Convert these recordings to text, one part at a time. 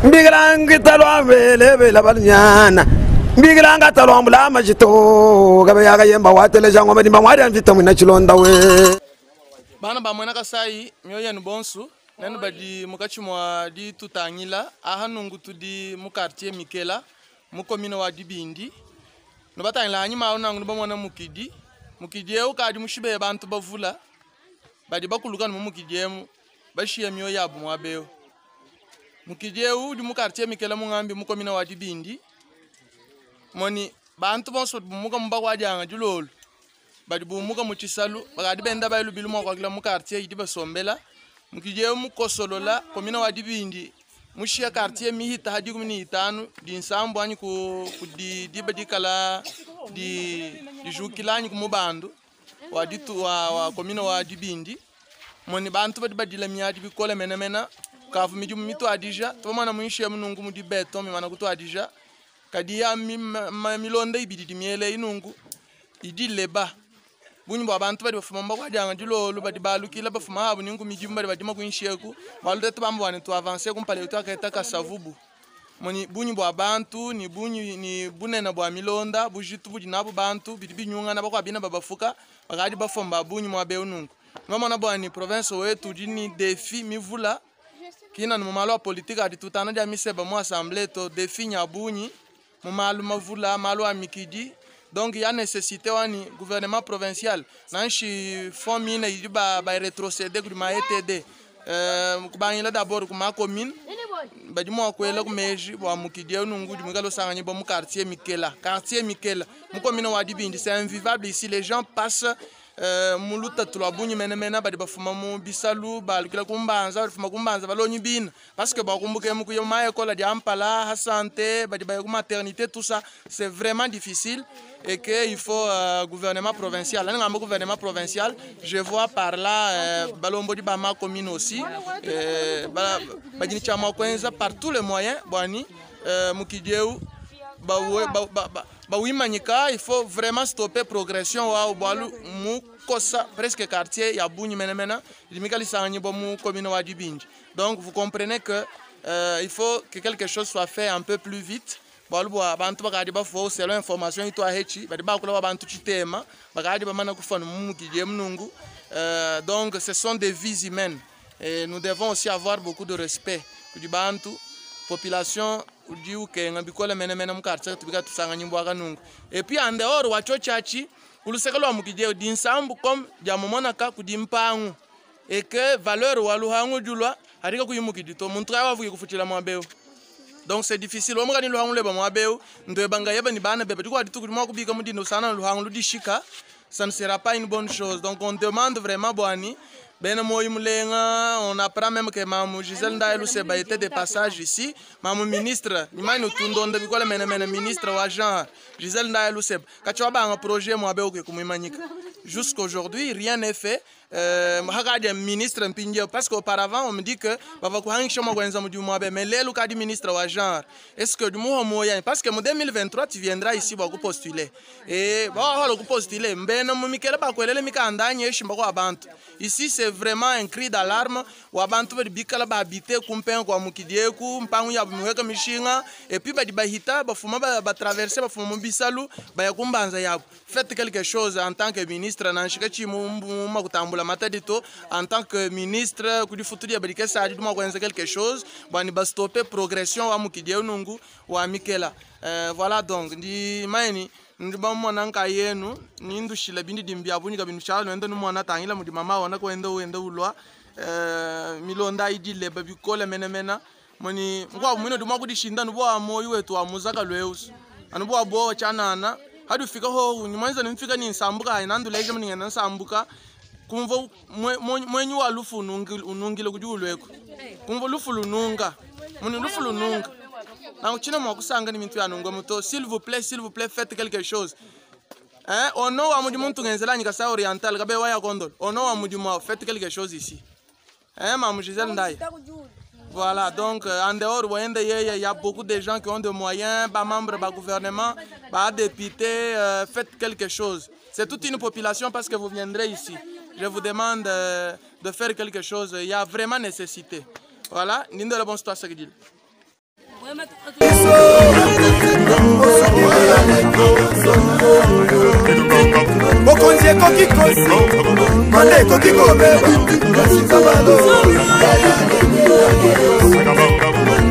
Mbigilangi talwa vele vela banyana mbigilanga talwa mbula majito gabe yaga yemba watele jango madimba mwari anvita mwina chilonda we bana ba mwena kasai myoya nubonsu nanu badi mukachimwa di tutangila ahanungu tudi mu quartier Mikela mu commune wa Dibindi no batangila anyima onangu no bamwana mukidi eu kadi mushibe bantu bavula badi bakuluka no mukidi mu bashiye myoya abu mwabeo mukidi eu di mu quartier Mikela mu ngambi mu commune wa Dibindi moni bantu bonso muka mbakwa janga julolo badi bumuka muchisalu bagadi benda bayulu bilumo kwa kila mu quartier yidi basombela mukije mu kosolola komina wa Dibindi mushia quartier mihita hadi 15 di nsambo anyi ku di badikala di jukilani ku mubandu wa ditu wa komina wa Dibindi moni bantu badi badila miadi bikola menamena kavu miju mito adija to mana mushia munungu mudi beton mi mana kuto adija kadiya milonda ibidi di miele inungu idi leba bunyi bo abantu badi bafuma mbakwa janga dilolo badi balukila bafuma habu ningu mijimba badi makunsheku balude tubambo wane to avancer kumpale to aketa kasavubu moni bunyi bo abantu ni bunyi ni bunena bo milonda bujitu budi nabo bantu bidi binyunga na bakwa bina babafuka bagadi bafomba bunyi mwabe unungu mama na bo ni province wetu dini défi mivula kina no malo politique adi tutana dia miseba mo assemblée to défi nyabunyi mo malu mavula malo amikidi. Donc il y a nécessité wani gouvernement provincial nanchi fond mine yiba ba rétrocéder ku ma ETD kubanyila d'abord ku ma commune badi mo kwela ku meji wa mukidi nungu di mugalo sanganyi ba mu quartier Mikela mu commune wa Dibindi c'est invivable ici les gens passent muluta tulabunyi menena badi bafuma mu bisalu balukila kumbanza bafuma kumbanza balonyi bin parce que bakumbuke mu ku ma école di Ampala ha santé badi ba ku maternité tout ça c'est vraiment difficile et que il faut gouvernement provincial. Là, le gouvernement provincial, je vois par là balombo di bama commune aussi par tous les moyens boni mukideu manyika il faut vraiment stopper progression wa balu mu kosa presque quartier ya bunyi menena limikali sanyi bo mu commune wa Dibindi. Donc vous comprenez que il faut que quelque chose soit fait un peu plus vite. Bantu bagadi bafo selon information ito ahechi badi bakula bantu chitema bagadi bamana kufana mumukije mnungu. Donc ce sont des vies humaines et nous devons aussi avoir beaucoup de respect pour du bantu population udi ukenga bikola menena mukartsa tubika tusanga nyimbo akanungu. Et puis en dehors wacho chachi ulusekelo mukije di nsambu comme dia momona ka kudimpangu et que valeur waluhangu julwa harika kuyimukidi to muntu awavuye kufutila mwabeo. Donc c'est difficile. On regarde le luhangu le bamwabeo, ndo banga yeba ni bana bebe. Tu vois, tu vois kubika mudi no sana luhangu ludishika, ça ne sera pas une bonne chose. Donc on demande vraiment boani. Ben moi imulenga, on apprend même que Mamou Gisèle Ndaye Seba était de passage ici. Mamou ministre, imagine tout le monde bikola mena ministre wa genre Gisèle Ndaye Seba. Quand tu as un projet mwabeo que kumimanika. Jusqu'aujourd'hui, rien n'est fait. Ministre parce qu'auparavant on me dit que mais les du ministre wa genre est-ce que du moyen parce que en 2023 tu viendras ici pour postuler et postuler ici c'est vraiment un cri d'alarme wa bantu bikala ba habiter kumpen kwa mukidieku mpangu ya mweka mishinga et puis ba dibahita ba fuma ba traverser ba fuma bisalu ba yakumbanza yabo faites quelque chose en tant que ministre nanshika chimu makutambula matadito en tant que ministre ku di futuri abadike sadi duma kwenza quelque chose bani ba stopper progression wa mukidie nungu wa Mikela. Voilà donc ndi maini ndi ba mwana nka yenu ni ndushila bindi dimbia bunyi ka bindu chalo ndo mwana tangila mudi mama wana ko endo ulwa milonda idile ba bikola menena moni ngwa mwino duma kudishinda ndo bwa moyo wetu wa muzaka lweus anu bwa bo chanana hadu fika ho nyumanza nimfika ni nsambuka inandu leje mninga nsambuka kumva mwenyu wa lufu unungile kujulweko kumva lufu lununga muni lufu lununga na uchina mwakusanga ni mintu ya nunga muto s'il vous plaît faites quelque chose ono wa mudi muntu ngenzela nyika sa oriental kabe waya kondol ono wa mudi mwa faites quelque chose ici Mamou Gisèle Ndaye. Voilà, donc en dehors, il y a beaucoup de gens qui ont des moyens, pas membres du gouvernement, pas députés, faites quelque chose. C'est toute une population parce que vous viendrez ici. je vous demande de faire quelque chose. Il y a vraiment nécessité. Voilà, Nindo la bonne histoire, c'est dit. Bokonzi ekoki kosi mande ekoki kobeba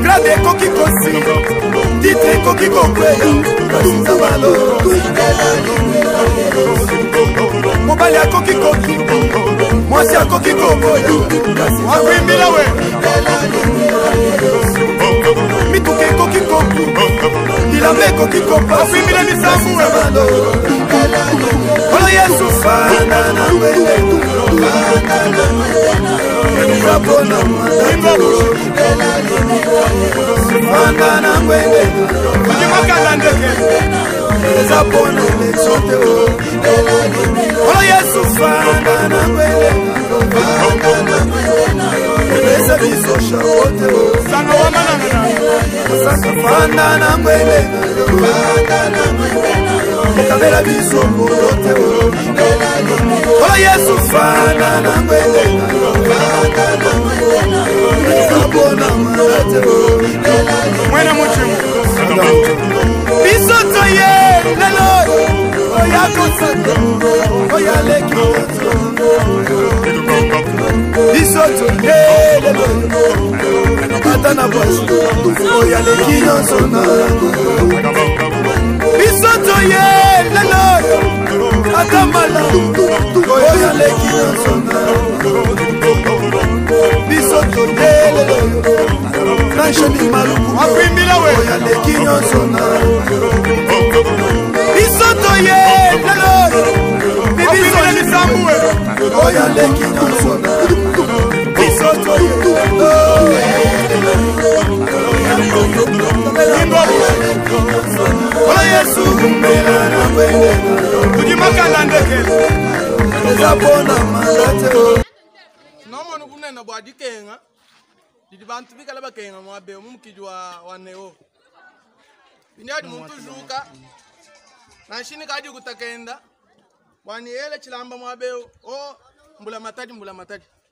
grade ekoki kosi titre ekoki kokwela mobali akoki koki mwasi akoki koboya akwimbila we mituka ekoki koki bilamba ekoki kopa akwimbila misambu olo yesu fana na wele fana na wele ezapona election olo yesu fana na wele eza biso shaote sanga wamanana fana na wele kabela biso molote olo yesu fana na wele ezapona malate mwena muchimu biso toye lelo oyakosata oyaleki biso toye lelo ata na bwasi oyaleki nyonso na biso toye lelo ata malamu oyaleki nyonso na biso toye lelo nanshoni maluku oyaleki nyonso na biso toye lelo bibiso lisambu oyaleki nyonso na biso toye ola yesu mbela na wele kujimakala ndekele ezapona malate nomoni kunena bwadikenga didi bantu bikala bakenga mwabe mumukiji wa neo bindi muntu juka nanshini kadi kutakenda bwani ele chilamba mwabe o mbula matadi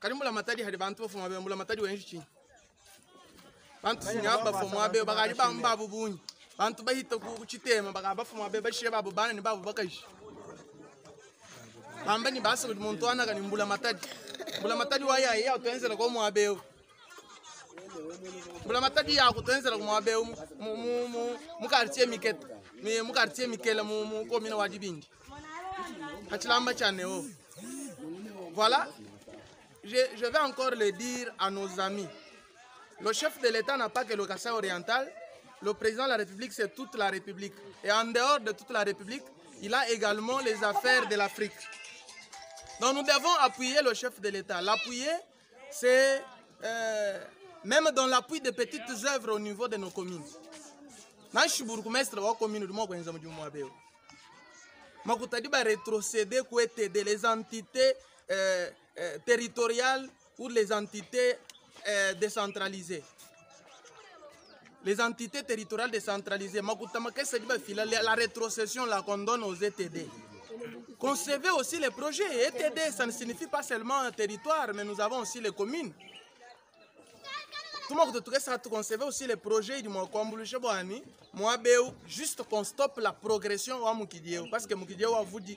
kadi mbula matadi hadi bantu bafu mwabe mbula matadi wenshi chini bantu sinyaba bafu mwabe bakali bambabu bunyi bantu bahita kuchitema bakaba bafu mwabe bashire babu bana ni babu bakashi bamba ni basa kuti muntu anaka ni mbula matadi waya ya utenzela kwa mwabe mbula matadi ya kutenzela kwa mwabe mu quartier miketa mu quartier mikela mu komina wa Dibindi achilamba chaneo. Voilà, je vais encore le dire à nos amis. Le chef de l'État n'a pas que le Kasaï oriental. Le président de la République, c'est toute la République. Et en dehors de toute la République, il a également les affaires de l'Afrique. Donc nous devons appuyer le chef de l'État. L'appuyer, c'est même dans l'appui des petites œuvres au niveau de nos communes. Je rétrocéder pour aider les entités territoriales ou les entités décentralisées. Les entités territoriales décentralisées, la rétrocession la qu'on donne aux ETD. Concevez aussi les projets. ETD, ça ne signifie pas seulement un territoire, mais nous avons aussi les communes. Tout le monde concevez aussi les projets du Mokombulucheboani. Juste qu'on stoppe la progression à Mukidieu. Parce que Mukidieu a vous dit,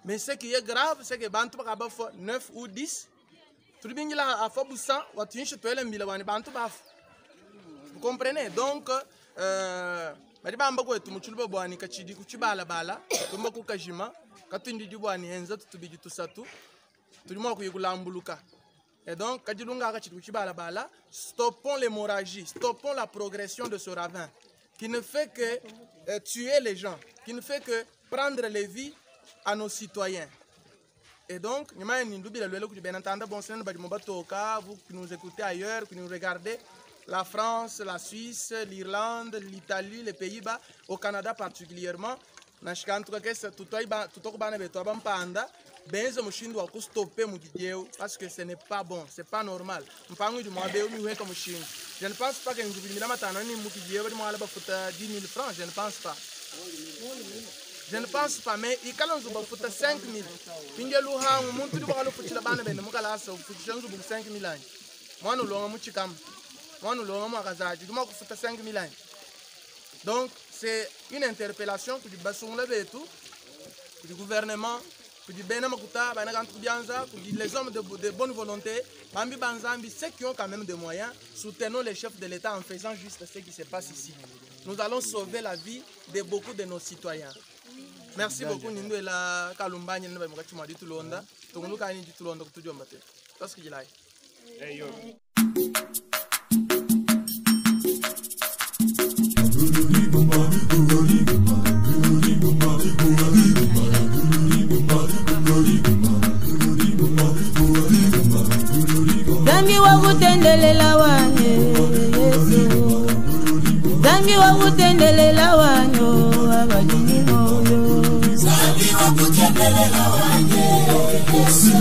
mais ce qui est grave, c'est que Bantu 9 ou 10. Vous comprenez? Donc, et donc, stoppons l'hémorragie, stoppons la progression de ce ravin qui ne fait que tuer les gens, qui ne fait que prendre les vies à nos citoyens. Et donc, vous qui nous écoutez ailleurs, qui nous regardez, la France, la Suisse, l'Irlande, l'Italie, les Pays-Bas, au Canada particulièrement, parce que ce n'est pas bon, c'est pas normal. Je ne pense pas que nous 10 000 francs, je ne pense pas. Je ne pense pas, mais il y a 5 000. Il y a 5 000 ans. Moi, nous l'avons fait 5 000 ans. Donc, c'est une interpellation pour du gouvernement, pour les hommes de bonne volonté, ceux qui ont quand même des moyens, soutenons les chefs de l'État en faisant juste ce qui se passe ici. Nous allons sauver la vie de beaucoup de nos citoyens. Merci beaucoup. Nous la Kalumbani nous avons dit tout le monde. Donc nous avons dit tout le monde que tout le monde. C'est ce que je like. Zambi wa kutendelela wane Yesu Zambi wa kutendelela wane abadini moyo Zambi wa kutendelela wane Yesu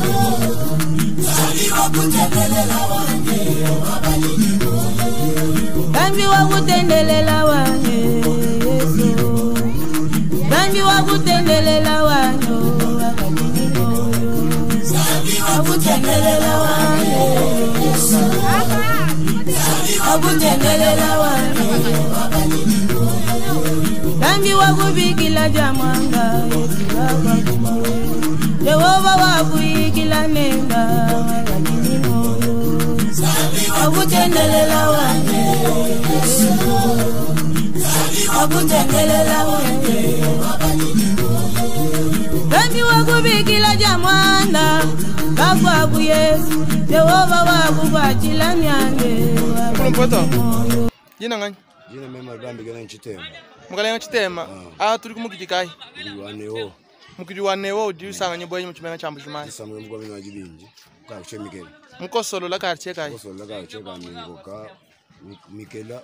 Zambi wa kutendelela wane abadini moyo Zambi wa kutendelela wane Yesu Zambi wa kutendelela wane abadini moyo Zambi wa kutendelela wane Zambi wakubikila jamanga Yehova wakuyikila nemba wabadini moyo wakutendelela wane wakutendelela wane Zambi wakubikila jamanga Kakwaku Yesu Yehova wakubachila nyange Jina ngani? Jina mema Bambi gana Chitema. Mukalenga Chitema. Turi kumukijikai. Wanewo. Mukiji wanewo di sanga nyeboye muchimena chambu chimani. Samwe mugwa mina wajibinji. Ka kuchemikela. Mukosolo la quartier kai. Mukosolo la quartier ka mingoka Mikela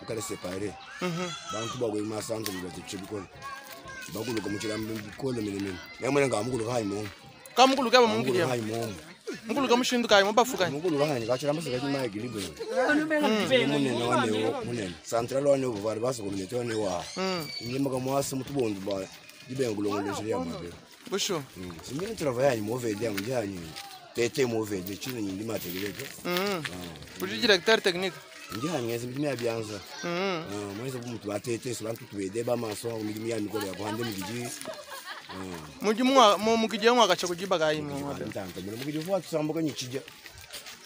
ukale séparé. Bantu bagwe masanzo ngati chibikolo. Bakulu kamuchira mbikolo mene. Yamwe ngamukulu kai mo. Kamukulu kaba mungije. Kai mo. Mukulu kamushindu kai mobafuka. Mukulu kai kachira masaka chimaya gilibo. Munene wanewo munene. Central wanewo bari baso community wanewa. Nyimba kamwasi mutubondu ba. Ibengulo ngoleshiri yamabe. Busho. Simini travaya mo vede amjani. Tete mo vede chini nyindi mategeleke. Buji directeur technique. Njani ngeze mimi abyanza. Mwese kumuntu batete sobantu tubede ba maso umilimi ya mikolo ya kwande mugiji. Mukije mwakacha kujiba kai mo. Ntanta mwe mugiji vuwa tusambuka nyikija.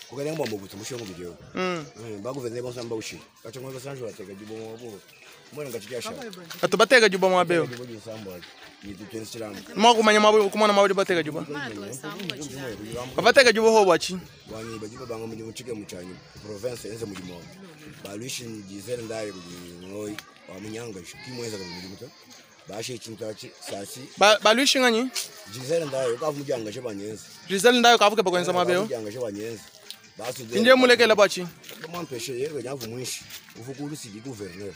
Kukalenga mbombo kuti mushengo mugije. Bakuveze bonsamba ushi. Kachangwa kasanjwa ateka jibo mwabo. Mwana ngachikasha. Atubateka juba mwabeo. Mwakumanya mwabo kumana mwabo bateka juba. Babateka juba ho wachi. Wani bajiba bango mu muchike muchanyi province enze mu gimo. Balushin Giselle ndaye ngoi wa munyanga kimweza ka mu gimo. Bashe chintachi sasi. Balushin anyi? Giselle ndaye ka mu janga shebanyenze. Giselle ndaye ka vuke bakwenza mwabeo. Janga shebanyenze. Inje mulekela bachi. Mwampeshe yego nyavu mwishi. Ufukulu sigi gouverneur.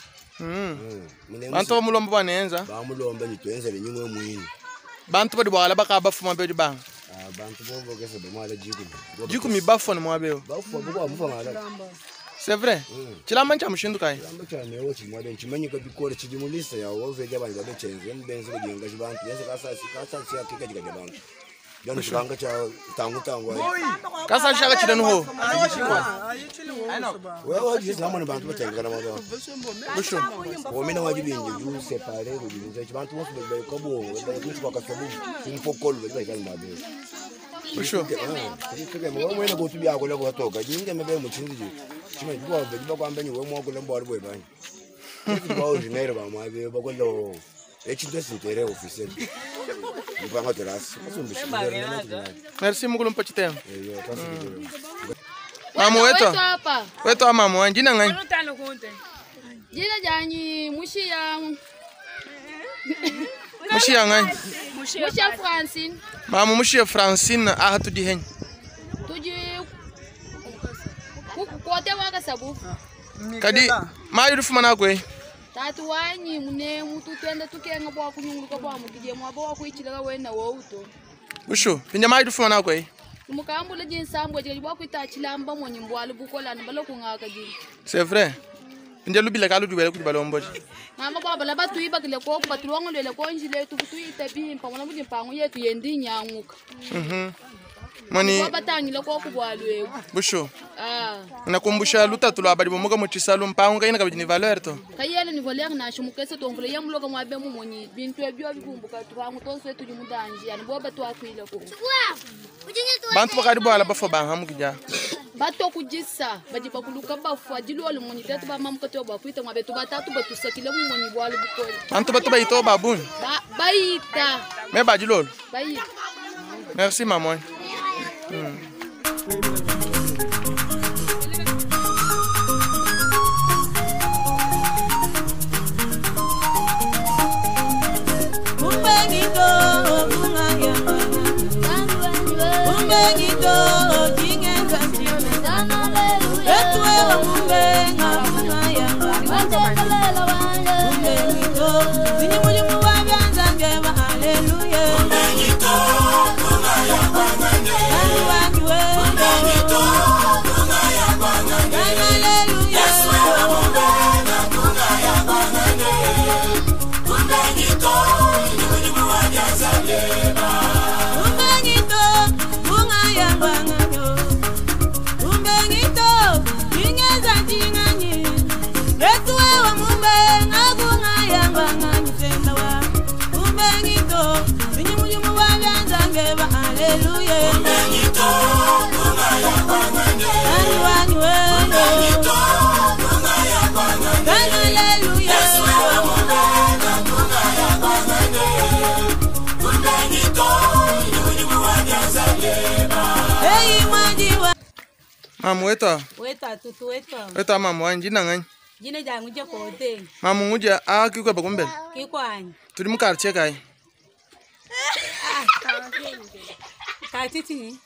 Bantu mulomba banenza. Ba mulomba nitwenzele nyimwe mwini. Bantu badi bwala bakabafuma bedi bang. Bantu bobo kese bamala jikumi. Jikumi bafona mwabeo. Bafuma boko amufa ngala. C'est vrai. Chilamba cha mushindu kai. Chilamba cha newo chimwade chimanyika bikore chidimulisa ya ovege abantu babechenze mbenze kujenga chibantu yese kasasi yakeka chikajabantu. Yanu chikanga cha tangu Kasa shaka chidanu ho. Wewe waje zamani bantu batenga na mabao. Busho. Wamina wajibinje ju séparer kujenga chibantu wose bebe kabo bebe kwa kasabu impokolo bebe kali mabao. Busho. Kike mwe mwene kutubi yako leko toka. Jinge mebe muchinzi. Chima kwa bebe kwa mbenye we mwako lembo ali bwebanye. Kwa ordinaire ba mabao bakolo echinto sintere officiel. Merci mukulu mpachitem. Mamu weto. Weto mamu anjina ngani? Jina jani Mushia. Mushia ngani? Mushia Francine. Mamu Mushia Francine ahatu di hen. Tuji kote waka sabu. Kadi mayu rufuma na kwe. Tatu wanyi mune mutu twende tukenga bwa kunyunguka bwa mukije mwabo wakwichira wena wouto. Busho, pinja mayu rufuma na kwe. Mukambula jinsambo je bwa kwita chilamba mwenye mbwali bukola nbalo kungaka ji. C'est vrai. Ndia lubile kalu duwele ku balombo. Mama kwa bala batu iba kile ko batulongo le ko njile tu itabi mpamona budi mpango yetu yendi nyanguka. Mani Kwa batangile ko kubwalwe. busho. Nakumbusha lutatu lwa bali bomoga mutisalo mpango kaina kabidi ni valeur to. Kayele ni valeur na shumukese to mvule yamuloga mwabe mu monyi bintu ebyo bibumbuka tubangu tonse tuji mudanji yani bo batu akwile ko. Bantu bakari bo ala bafo bangamu kija. Bato kujisa bajipa kuluka bafu ajilo le monyi tetu ba mamuka to ba kuita mwabe to batatu batu sakile mu monyi bwalu bukoli. Bantu batu bayito babun. Baita. Me bajilol. Baita. Merci maman. Mamu weta. Weta tutu weta. Weta mamu wanji nangai. Jine jangu je kote. Mamu nguja kiko bagumbel. Kiko anyi. Tuli mu quartier kai. Katiti.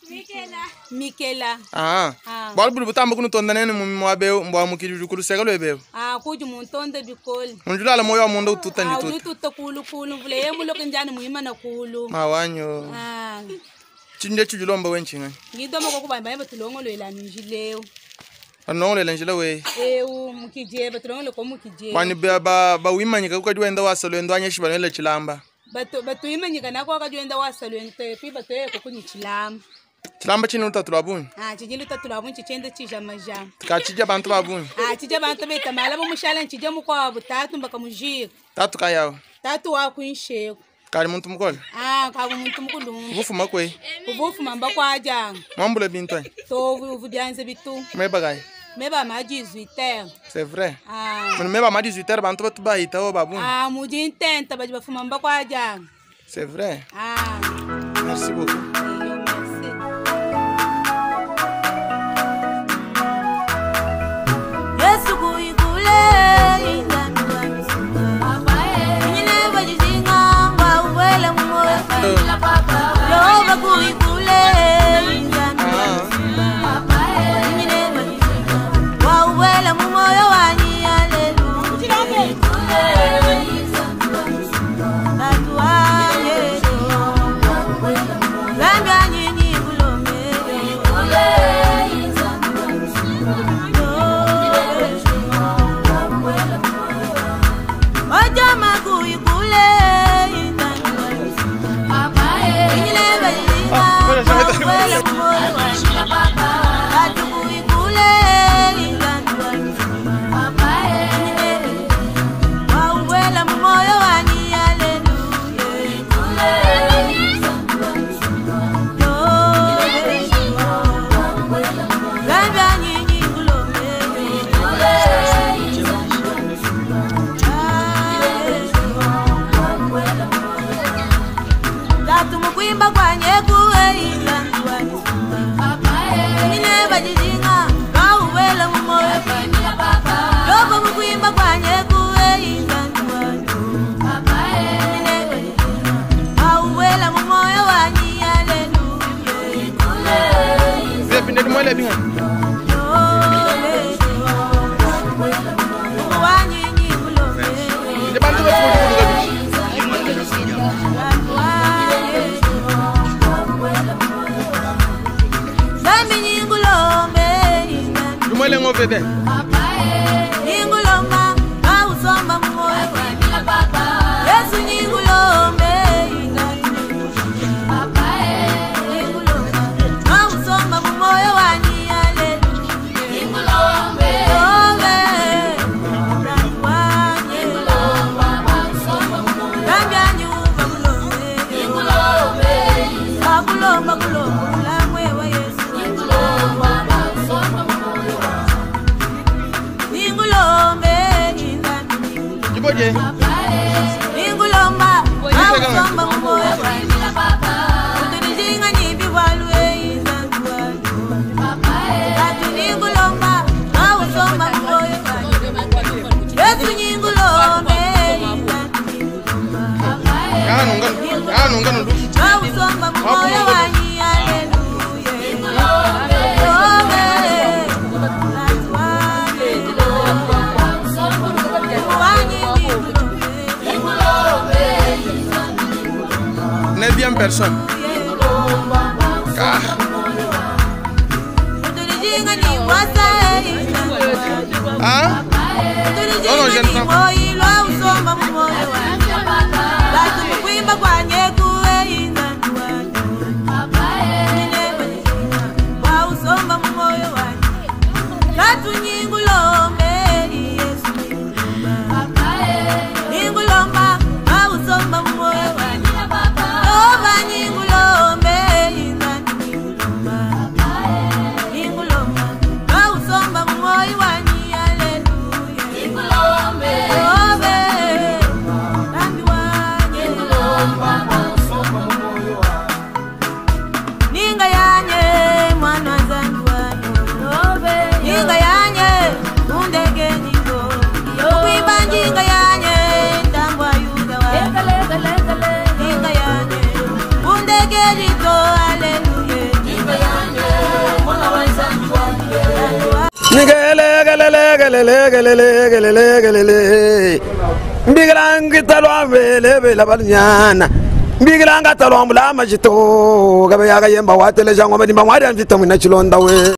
Mikela. Bal bulu butambo kunu tondane ni mwabe mbwa mukiri kulu segalo ebe. Kuju muntonde bikoli. Munjula la moyo mundo tutandi tut. Tutu kulu vule yemulo kinjani muhima na kulu. Mawanyo. Chinje chujulomba wenchinga. Ngidomo ko kubamba batulongo lo ilani njileo. Anongo le njila we. Mukije batulongo ko mukije. Bani ba wimanyika ko kadiwenda wasalo ndwanya shibalo le chilamba. Batu imanyika nako kadiwenda wasalo ente pi batu ko kunyi chilamba. Chilamba chino utatu labuni. Chijili utatu labuni chichende chija maja. Kachija bantu babuni. Chija bantu beta malabo mushala nchije mukwa butatu mbaka mujira. Tatu kayao. Tatu wa kuinsheko. Kali muntu mukole. Kali muntu mukulu. Ubufuma kwe. Ubufuma mbakwa aja. Mwambule bintu. To ubudyanze bitu. Meba gai. Meba ma 18h. C'est vrai. Meba ma 18h bantu batu baita o babu. Muji intenta baji bafuma mbakwa aja. C'est vrai. Merci beaucoup. Yesu kuikule indani Jehova kuikule wauwele mumoyo wanyi haleluya natuwaye zambi anyinyi kulome ojama kuikule Bebe. Ingulomba Ningulomba awusomba mumoyo wanyi Uturijinga nyibi walwe izandua Kati ningulomba awusomba mumoyo wanyi Yesu ningulombe awusomba mumoyo wanyi Neuvième personne. Hein? Non, non, je ne prends pas. Mbigrang talwa vele vela balnyana Mbigranga talwa mbula majito gabe yaga yemba watele jango madimba mwari anvita mwina chilonda we